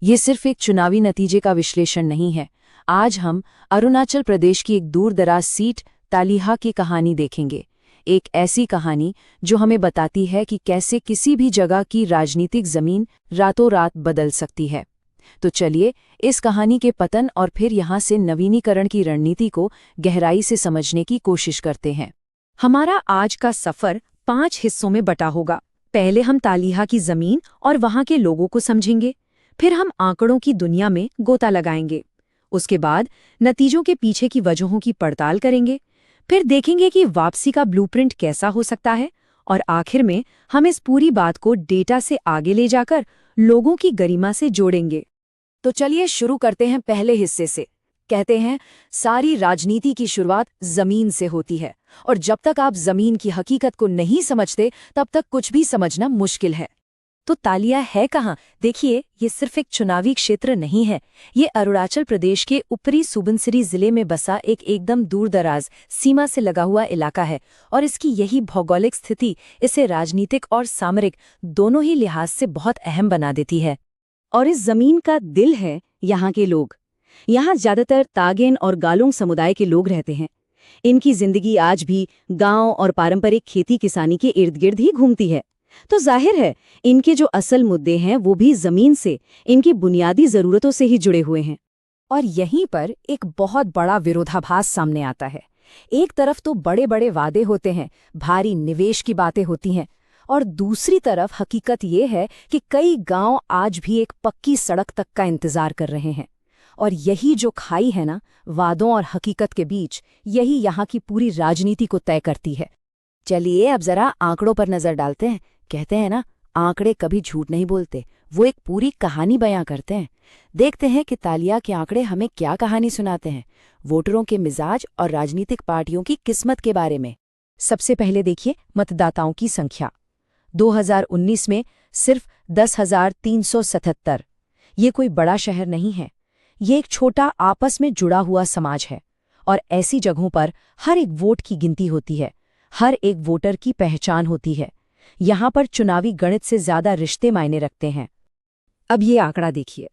ये सिर्फ एक चुनावी नतीजे का विश्लेषण नहीं है। आज हम अरुणाचल प्रदेश की एक दूर-दराज सीट तालिहा की कहानी देखेंगे। एक ऐसी कहानी जो हमें बताती है कि कैसे किसी भी जगह की राजनीतिक जमीन रातों रात बदल सकती है। तो चलिए इस कहानी के पतन और फिर यहाँ से नवीनीकरण की रणनीति को गहराई से समझने की कोशिश करते हैं। हमारा आज का सफर 5 हिस्सों में बटा होगा। पहले हम तालिहा की जमीन और वहां के लोगों को समझेंगे, फिर हम आंकड़ों की दुनिया में गोता लगाएंगे, उसके बाद नतीजों के पीछे की वजहों की पड़ताल करेंगे, फिर देखेंगे कि वापसी का ब्लूप्रिंट कैसा हो सकता है, और आखिर में हम इस पूरी बात को डेटा से आगे ले जाकर लोगों की गरिमा से जोड़ेंगे। तो चलिए शुरू करते हैं पहले हिस्से से। कहते हैं सारी राजनीति की शुरुआत जमीन से होती है, और जब तक आप जमीन की हकीकत को नहीं समझते तब तक कुछ भी समझना मुश्किल है। तो तालिया है कहाँ? देखिए, ये सिर्फ एक चुनावी क्षेत्र नहीं है। ये अरुणाचल प्रदेश के ऊपरी सुबनसिरी जिले में बसा एक एकदम दूरदराज सीमा से लगा हुआ इलाका है, और इसकी यही भौगोलिक स्थिति इसे राजनीतिक और सामरिक दोनों ही लिहाज से बहुत अहम बना देती है। और इस जमीन का दिल है यहाँ के लोग। यहाँ ज्यादातर तागेन और गालोंग समुदाय के लोग रहते हैं। इनकी जिंदगी आज भी गांव और पारंपरिक खेती किसानी के इर्द गिर्द ही घूमती है। तो जाहिर है इनके जो असल मुद्दे हैं वो भी जमीन से, इनकी बुनियादी जरूरतों से ही जुड़े हुए हैं। और यहीं पर एक बहुत बड़ा विरोधाभास सामने आता है। एक तरफ तो बड़े बड़े वादे होते हैं, भारी निवेश की बातें होती हैं, और दूसरी तरफ हकीकत ये है कि कई गांव आज भी एक पक्की सड़क तक का इंतजार कर रहे हैं। और यही जो खाई है ना, वादों और हकीकत के बीच, यही यहाँ की पूरी राजनीति को तय करती है। चलिए अब जरा आंकड़ों पर नजर डालते हैं। कहते हैं ना, आंकड़े कभी झूठ नहीं बोलते, वो एक पूरी कहानी बयां करते हैं। देखते हैं कि तालिया के आंकड़े हमें क्या कहानी सुनाते हैं, वोटरों के मिजाज और राजनीतिक पार्टियों की किस्मत के बारे में। सबसे पहले देखिए मतदाताओं की संख्या। 2019 में सिर्फ 10,377। ये कोई बड़ा शहर नहीं है, ये एक छोटा आपस में जुड़ा हुआ समाज है। और ऐसी जगहों पर हर एक वोट की गिनती होती है, हर एक वोटर की पहचान होती है। यहाँ पर चुनावी गणित से ज्यादा रिश्ते मायने रखते हैं। अब ये आंकड़ा देखिए,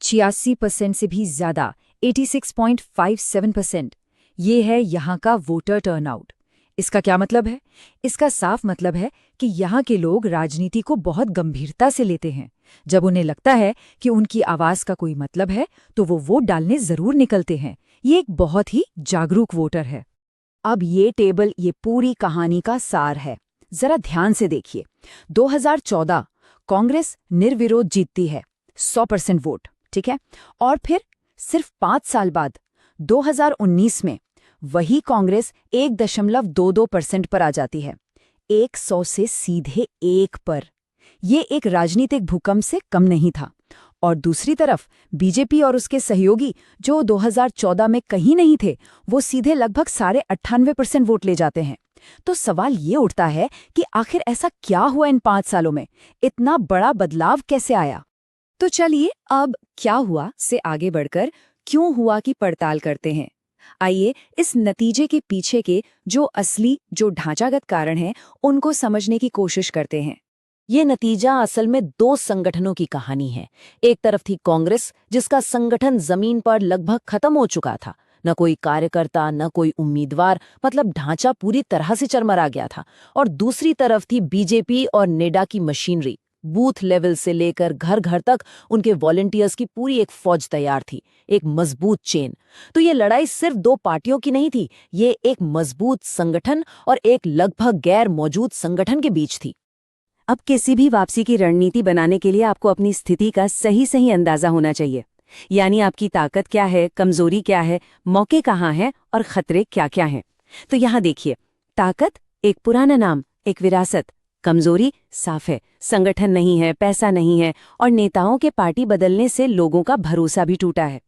86% से भी ज्यादा, 86.57%। ये है यहाँ का वोटर टर्नआउट। इसका क्या मतलब है? इसका साफ मतलब है कि यहाँ के लोग राजनीति को बहुत गंभीरता से लेते हैं। जब उन्हें लगता है कि उनकी आवाज का कोई मतलब है तो वो वोट डालने जरूर निकलते हैं। ये एक बहुत ही जागरूक वोटर है। अब ये टेबल ये पूरी कहानी का सार है। जरा ध्यान से देखिए। 2014 कांग्रेस निर्विरोध जीतती है, 100% वोट, ठीक है। और फिर सिर्फ 5 साल बाद 2019 में वही कांग्रेस 1.22% पर आ जाती है, 100 से सीधे 1 पर। ये एक राजनीतिक भूकंप से कम नहीं था। और दूसरी तरफ बीजेपी और उसके सहयोगी, जो 2014 में कहीं नहीं थे, वो सीधे लगभग 98% वोट ले जाते हैं। तो सवाल ये उठता है कि आखिर ऐसा क्या हुआ इन 5 सालों में? इतना बड़ा बदलाव कैसे आया? तो चलिए अब क्या हुआ से आगे बढ़कर क्यों हुआ की पड़ताल करते हैं। आइए इस नतीजे के पीछे के जो असली, जो ढांचागत कारण हैं, उनको समझने की कोशिश करते हैं। ये नतीजा असल में 2 संगठनों की कहानी है। एक तरफ थी कांग्रेस, जिसका संगठन जमीन पर लगभग खत्म हो चुका था। न कोई कार्यकर्ता, न कोई उम्मीदवार, मतलब ढांचा पूरी तरह से चरमरा गया था। और दूसरी तरफ थी बीजेपी और नेडा की मशीनरी। बूथ लेवल से लेकर घर घर तक उनके वॉलंटियर्स की पूरी एक फौज तैयार थी, एक मजबूत चेन। तो ये लड़ाई सिर्फ 2 पार्टियों की नहीं थी, ये एक मजबूत संगठन और एक लगभग गैर मौजूद संगठन के बीच थी। अब किसी भी वापसी की रणनीति बनाने के लिए आपको अपनी स्थिति का सही अंदाजा होना चाहिए। यानी आपकी ताकत क्या है, कमजोरी क्या है, मौके कहाँ हैं और खतरे क्या क्या हैं। तो यहाँ देखिए, ताकत एक पुराना नाम, एक विरासत। कमजोरी साफ है, संगठन नहीं है, पैसा नहीं है, और नेताओं के पार्टी बदलने से लोगों का भरोसा भी टूटा है।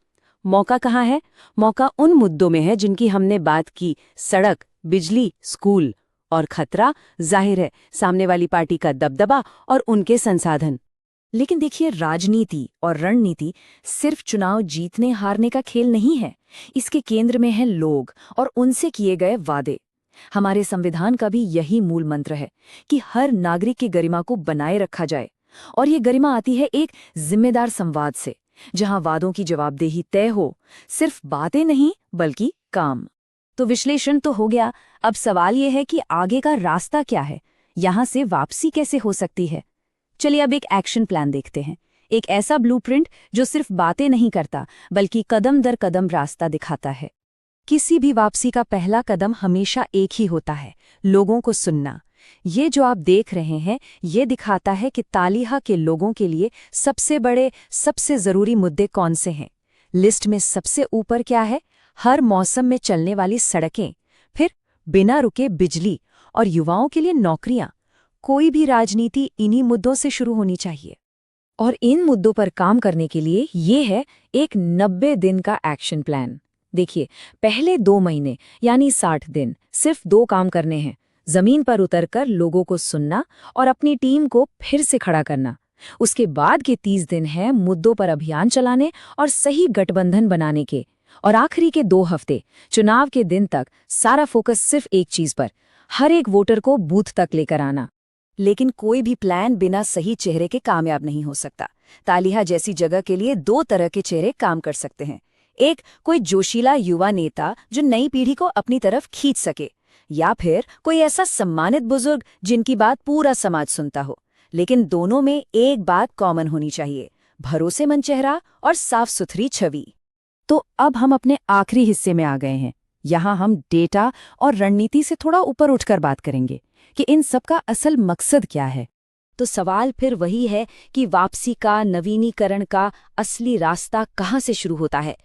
मौका कहाँ है? मौका उन मुद्दों में है जिनकी हमने बात की, सड़क, बिजली, स्कूल। और खतरा जाहिर है, सामने वाली पार्टी का दबदबा और उनके संसाधन। लेकिन देखिए, राजनीति और रणनीति सिर्फ चुनाव जीतने हारने का खेल नहीं है। इसके केंद्र में हैं लोग और उनसे किए गए वादे। हमारे संविधान का भी यही मूल मंत्र है कि हर नागरिक की गरिमा को बनाए रखा जाए, और ये गरिमा आती है एक जिम्मेदार संवाद से, जहां वादों की जवाबदेही तय हो, सिर्फ बातें नहीं बल्कि काम। तो विश्लेषण तो हो गया, अब सवाल ये है कि आगे का रास्ता क्या है, यहां से वापसी कैसे हो सकती है। चलिए अब एक एक्शन प्लान देखते हैं, एक ऐसा ब्लूप्रिंट जो सिर्फ बातें नहीं करता बल्कि कदम दर कदम रास्ता दिखाता है। किसी भी वापसी का पहला कदम हमेशा एक ही होता है, लोगों को सुनना। ये जो आप देख रहे हैं, ये दिखाता है कि तालिहा के लोगों के लिए सबसे बड़े, सबसे जरूरी मुद्दे कौन से हैं। लिस्ट में सबसे ऊपर क्या है? हर मौसम में चलने वाली सड़कें, फिर बिना रुके बिजली और युवाओं के लिए नौकरियां। कोई भी राजनीति इन्हीं मुद्दों से शुरू होनी चाहिए। और इन मुद्दों पर काम करने के लिए ये है एक 90 दिन का एक्शन प्लान। देखिए, पहले 2 महीने यानी 60 दिन सिर्फ 2 काम करने हैं। जमीन पर उतरकर लोगों को सुनना और अपनी टीम को फिर से खड़ा करना। उसके बाद के 30 दिन हैं मुद्दों पर अभियान चलाने और सही गठबंधन बनाने के। और आखिरी के 2 हफ्ते, चुनाव के दिन तक, सारा फोकस सिर्फ एक चीज पर, हर एक वोटर को बूथ तक लेकर आना। लेकिन कोई भी प्लान बिना सही चेहरे के कामयाब नहीं हो सकता। तालिहा जैसी जगह के लिए 2 तरह के चेहरे काम कर सकते हैं। एक, कोई जोशीला युवा नेता जो नई पीढ़ी को अपनी तरफ खींच सके, या फिर कोई ऐसा सम्मानित बुजुर्ग जिनकी बात पूरा समाज सुनता हो। लेकिन दोनों में एक बात कॉमन होनी चाहिए, भरोसेमंद चेहरा और साफ सुथरी छवि। तो अब हम अपने आखिरी हिस्से में आ गए हैं। यहाँ हम डेटा और रणनीति से थोड़ा ऊपर उठकर बात करेंगे कि इन सब का असल मकसद क्या है। तो सवाल फिर वही है कि वापसी का, नवीनीकरण का असली रास्ता कहाँ से शुरू होता है।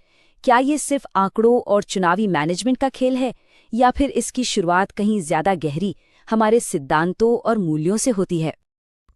क्या ये सिर्फ आंकड़ों और चुनावी मैनेजमेंट का खेल है, या फिर इसकी शुरुआत कहीं ज्यादा गहरी, हमारे सिद्धांतों और मूल्यों से होती है।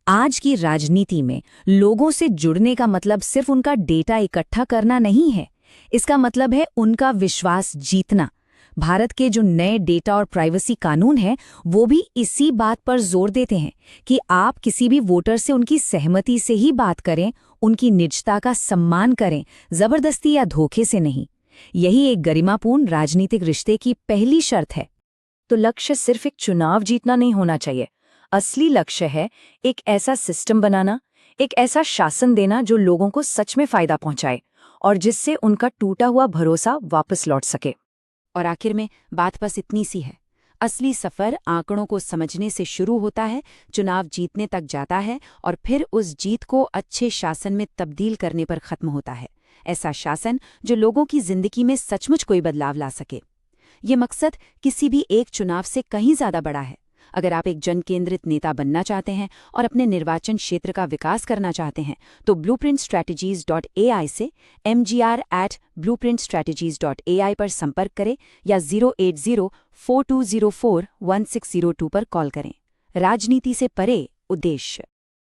आज की राजनीति में लोगों से जुड़ने का मतलब सिर्फ उनका डेटा इकट्ठा करना नहीं है, इसका मतलब है उनका विश्वास जीतना। भारत के जो नए डेटा और प्राइवेसी कानून हैं, वो भी इसी बात पर जोर देते हैं कि आप किसी भी वोटर से उनकी सहमति से ही बात करें, उनकी निजता का सम्मान करें, जबरदस्ती या धोखे से नहीं। यही एक गरिमापूर्ण राजनीतिक रिश्ते की पहली शर्त है। तो लक्ष्य सिर्फ एक चुनाव जीतना नहीं होना चाहिए। असली लक्ष्य है एक ऐसा सिस्टम बनाना, एक ऐसा शासन देना जो लोगों को सच में फायदा पहुंचाए और जिससे उनका टूटा हुआ भरोसा वापस लौट सके। और आखिर में बात बस इतनी सी है, असली सफर आंकड़ों को समझने से शुरू होता है, चुनाव जीतने तक जाता है और फिर उस जीत को अच्छे शासन में तब्दील करने पर खत्म होता है। ऐसा शासन जो लोगों की जिंदगी में सचमुच कोई बदलाव ला सके। ये मकसद किसी भी एक चुनाव से कहीं ज्यादा बड़ा है। अगर आप एक जनकेंद्रित नेता बनना चाहते हैं और अपने निर्वाचन क्षेत्र का विकास करना चाहते हैं, तो blueprintstrategies.ai से mgr@blueprintstrategies.ai पर संपर्क करें या 08042041602 पर कॉल करें। राजनीति से परे उद्देश्य।